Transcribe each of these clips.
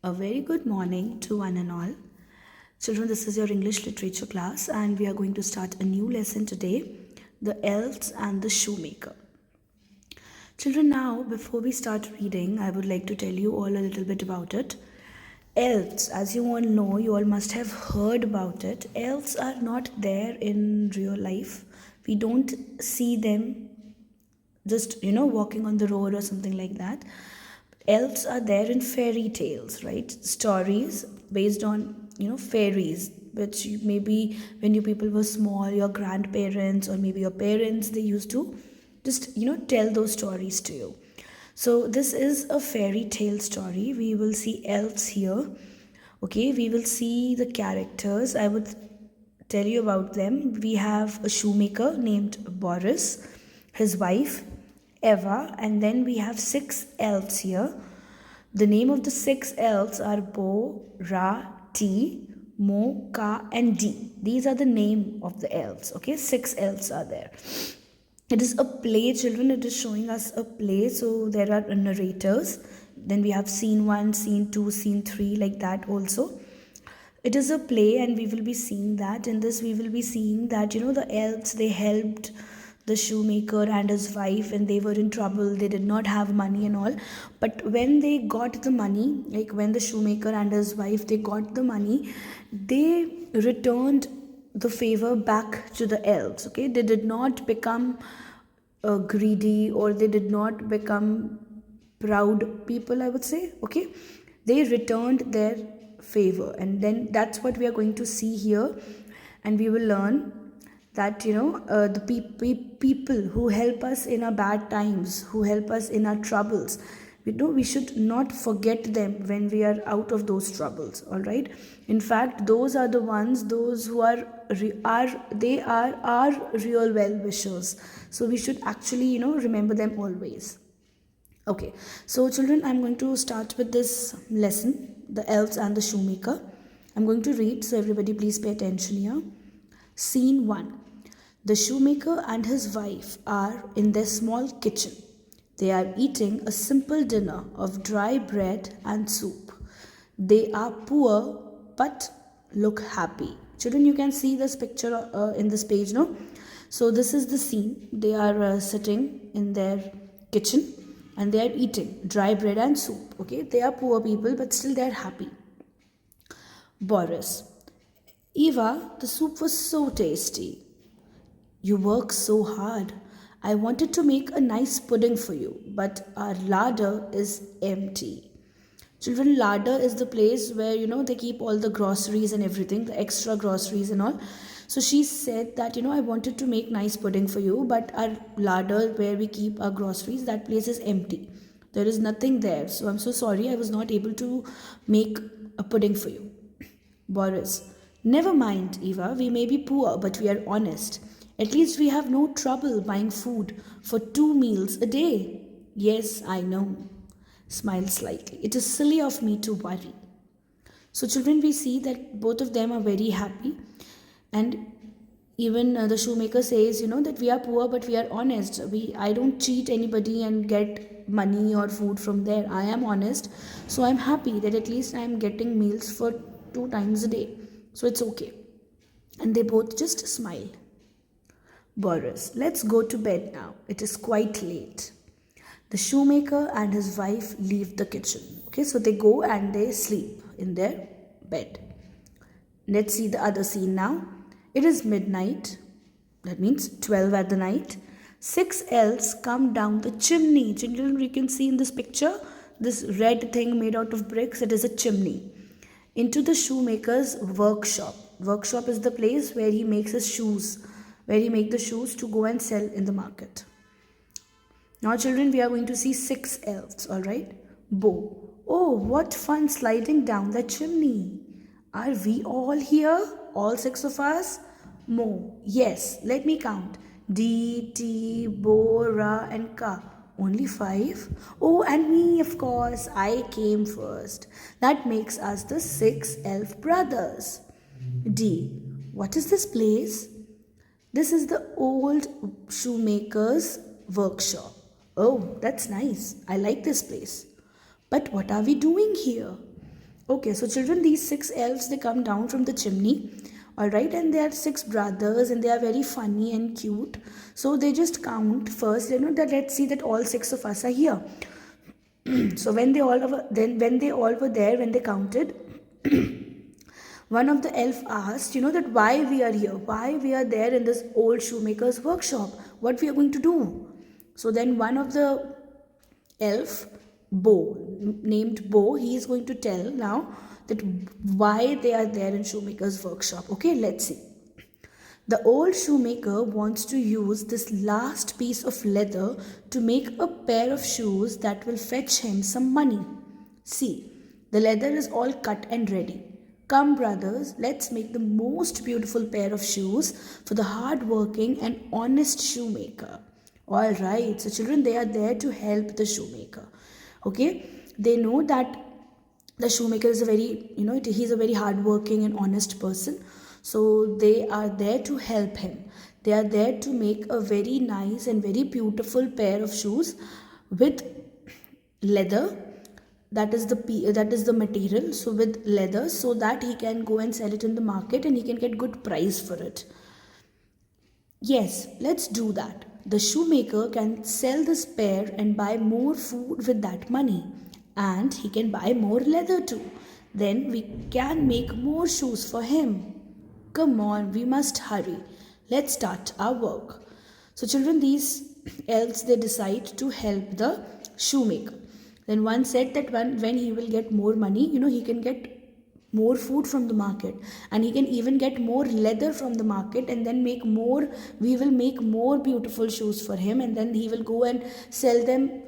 A very good morning to one and all. Children, this is your English literature class, and we are going to start a new lesson today, The Elves and the Shoemaker. Children, now before we start reading, I would like to tell you all a little bit about it. Elves, as you all know, you all must have heard about it. Elves are not there in real life. We don't see them just walking on the road or something like that. Elves are there in fairy tales, right? Stories based on fairies, which maybe when you people were small, your grandparents or maybe your parents, they used to just tell those stories to you. So this is a fairy tale story. We will see elves here. Okay, we will see the characters. I would tell you about them. We have a shoemaker named Boris, his wife Eva, and then we have six elves here. The name of the six elves are Bo, Ra, Ti, Mo, Ka, and Di. These are the name of the elves. Okay, six elves are there. It is a play, children. It is showing us a play. So there are narrators. Then we have scene one, scene two, scene three, like that also. It is a play, and we will be seeing that. In this, we will be seeing that the elves, they helped the shoemaker and his wife, and they were in trouble. They did not have money and all. But when they got the money, like when the shoemaker and his wife, they got the money, they returned the favor back to the elves. Okay, they did not become greedy, or they did not become proud people, I would say. Okay, they returned their favor, and then that's what we are going to see here. And we will learn that the people who help us in our bad times, who help us in our troubles, we should not forget them when we are out of those troubles. All right, in fact, those are the ones, those who are they are our real well wishers. So we should actually remember them always. Okay, so children, I'm going to start with this lesson, The Elves and the Shoemaker. I'm going to read, so everybody please pay attention here. Scene 1. The shoemaker and his wife are in their small kitchen. They are eating a simple dinner of dry bread and soup. They are poor but look happy. Children, you can see this picture in this page, no? So this is the scene. They are sitting in their kitchen and they are eating dry bread and soup. Okay, they are poor people, but still they are happy. Boris. Eva, the soup was so tasty. You work so hard. I wanted to make a nice pudding for you, but our larder is empty. Children, larder is the place where they keep all the groceries and everything, the extra groceries and all. So she said that I wanted to make nice pudding for you, but our larder where we keep our groceries, that place is empty. There is nothing there. So I'm so sorry, I was not able to make a pudding for you. Boris. Never mind, Eva. We may be poor, but we are honest. At least we have no trouble buying food for 2 meals a day. Yes, I know. Smile slightly. It is silly of me to worry. So, children, we see that both of them are very happy. And even the shoemaker says, that we are poor, but we are honest. I don't cheat anybody and get money or food from there. I am honest. So, I'm happy that at least I am getting meals for 2 times a day. So, it's okay. And they both just smile. Boris, let's go to bed now. It is quite late. The shoemaker and his wife leave the kitchen. Okay, so they go and they sleep in their bed. Let's see the other scene now. It is midnight. That means 12 at the night. Six elves come down the chimney. Children, we can see in this picture, this red thing made out of bricks, it is a chimney. Into the shoemaker's workshop. Workshop is the place where he makes his shoes, where he makes the shoes to go and sell in the market. Now, children, we are going to see six elves, all right? Bo. Oh, what fun sliding down the chimney. Are we all here? All six of us? Mo. Yes, let me count. D, T, Bo, Ra, and Ka. Only 5? Oh, and me, of course. I came first. That makes us the 6 elf brothers. D. What is this place? This is the old shoemaker's workshop. Oh, that's nice. I like this place. But what are we doing here? Okay, so children, these 6 elves, they come down from the chimney. All right, and they are 6 brothers, and they are very funny and cute. So they just count first, that let's see that all 6 of us are here. So when they all were there, when they counted, one of the elf asked, that why we are here, why we are there in this old shoemaker's workshop, what we are going to do. So then one of the elf, Bo, named Bo, he is going to tell now that why they are there in shoemaker's workshop. Okay, let's see. The old shoemaker wants to use this last piece of leather to make a pair of shoes that will fetch him some money. See, the leather is all cut and ready. Come, brothers, let's make the most beautiful pair of shoes for the hard-working and honest shoemaker. All right, so children, they are there to help the shoemaker. Okay, they know that the shoemaker is he's a very hardworking and honest person. So they are there to help him. They are there to make a very nice and very beautiful pair of shoes with leather. That is the material. So with leather, so that he can go and sell it in the market and he can get good price for it. Yes, let's do that. The shoemaker can sell this pair and buy more food with that money. And he can buy more leather too. Then we can make more shoes for him. Come on, we must hurry. Let's start our work. So children, these elves, they decide to help the shoemaker. Then one said that when he will get more money, he can get more food from the market, and he can even get more leather from the market, and then we will make more beautiful shoes for him, and then he will go and sell them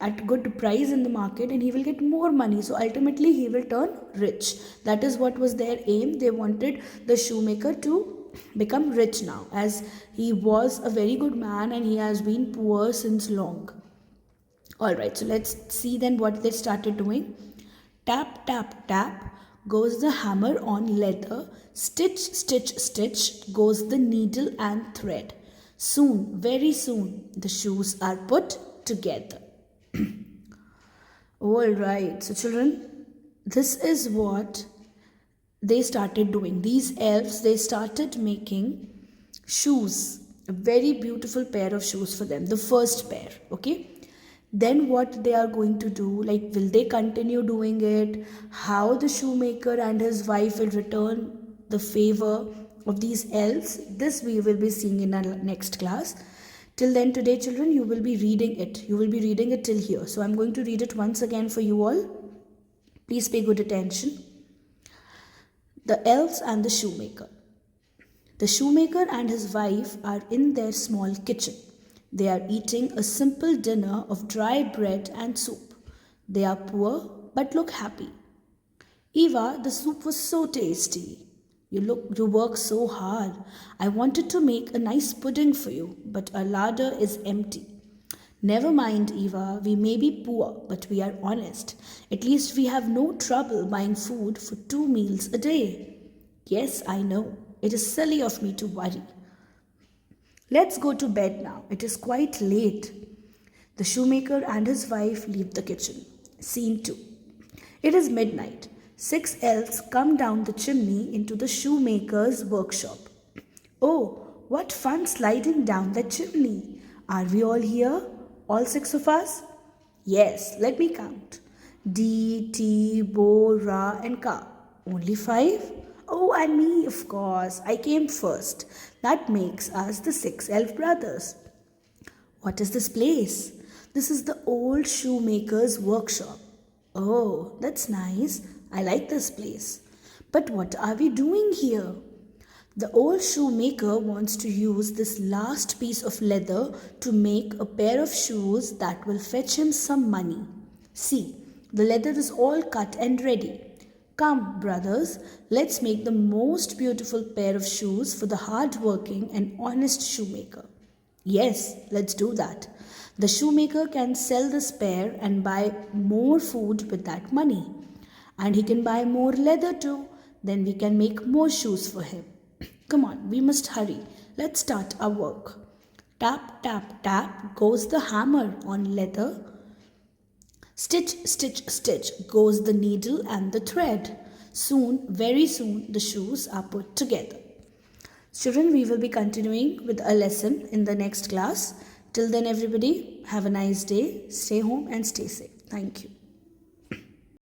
at good price in the market, and he will get more money. So ultimately he will turn rich. That is what was their aim. They wanted the shoemaker to become rich now, as he was a very good man and he has been poor since long. All right, so let's see then what they started doing. Tap, tap, tap goes the hammer on leather. Stitch, stitch, stitch goes the needle and thread. Soon, very soon, the shoes are put together. All right, so children, this is what they started doing. These elves, they started making shoes, a very beautiful pair of shoes for them, the first pair. Okay, then what they are going to do, like, will they continue doing it, how the shoemaker and his wife will return the favor of these elves, this we will be seeing in our next class. Till then, today children, you will be reading it till here. So I'm going to read it once again for you all. Please pay good attention. The elves and the shoemaker. The shoemaker and his wife are in their small kitchen. They are eating a simple dinner of dry bread and soup. They are poor but look happy. Eva, the soup was so tasty. You work so hard. I wanted to make a nice pudding for you, but our larder is empty. Never mind, Eva, we may be poor, but we are honest. At least we have no trouble buying food for 2 meals a day. Yes, I know. It is silly of me to worry. Let's go to bed now. It is quite late. The shoemaker and his wife leave the kitchen. Scene 2. It is midnight. 6 elves come down the chimney into the shoemaker's workshop. Oh, what fun sliding down the chimney. Are we all here? All 6 of us? Yes, let me count. D, T, Bo, Ra and Ka. Only 5? Oh, and me, of course. I came first. That makes us the 6 elf brothers. What is this place? This is the old shoemaker's workshop. Oh, that's nice. I like this place. But what are we doing here? The old shoemaker wants to use this last piece of leather to make a pair of shoes that will fetch him some money. See, the leather is all cut and ready. Come, brothers, let's make the most beautiful pair of shoes for the hard-working and honest shoemaker. Yes, let's do that. The shoemaker can sell this pair and buy more food with that money. And he can buy more leather too. Then we can make more shoes for him. Come on, we must hurry. Let's start our work. Tap, tap, tap goes the hammer on leather. Stitch, stitch, stitch goes the needle and the thread. Soon, very soon, the shoes are put together. Children, we will be continuing with a lesson in the next class. Till then, everybody, have a nice day. Stay home and stay safe. Thank you.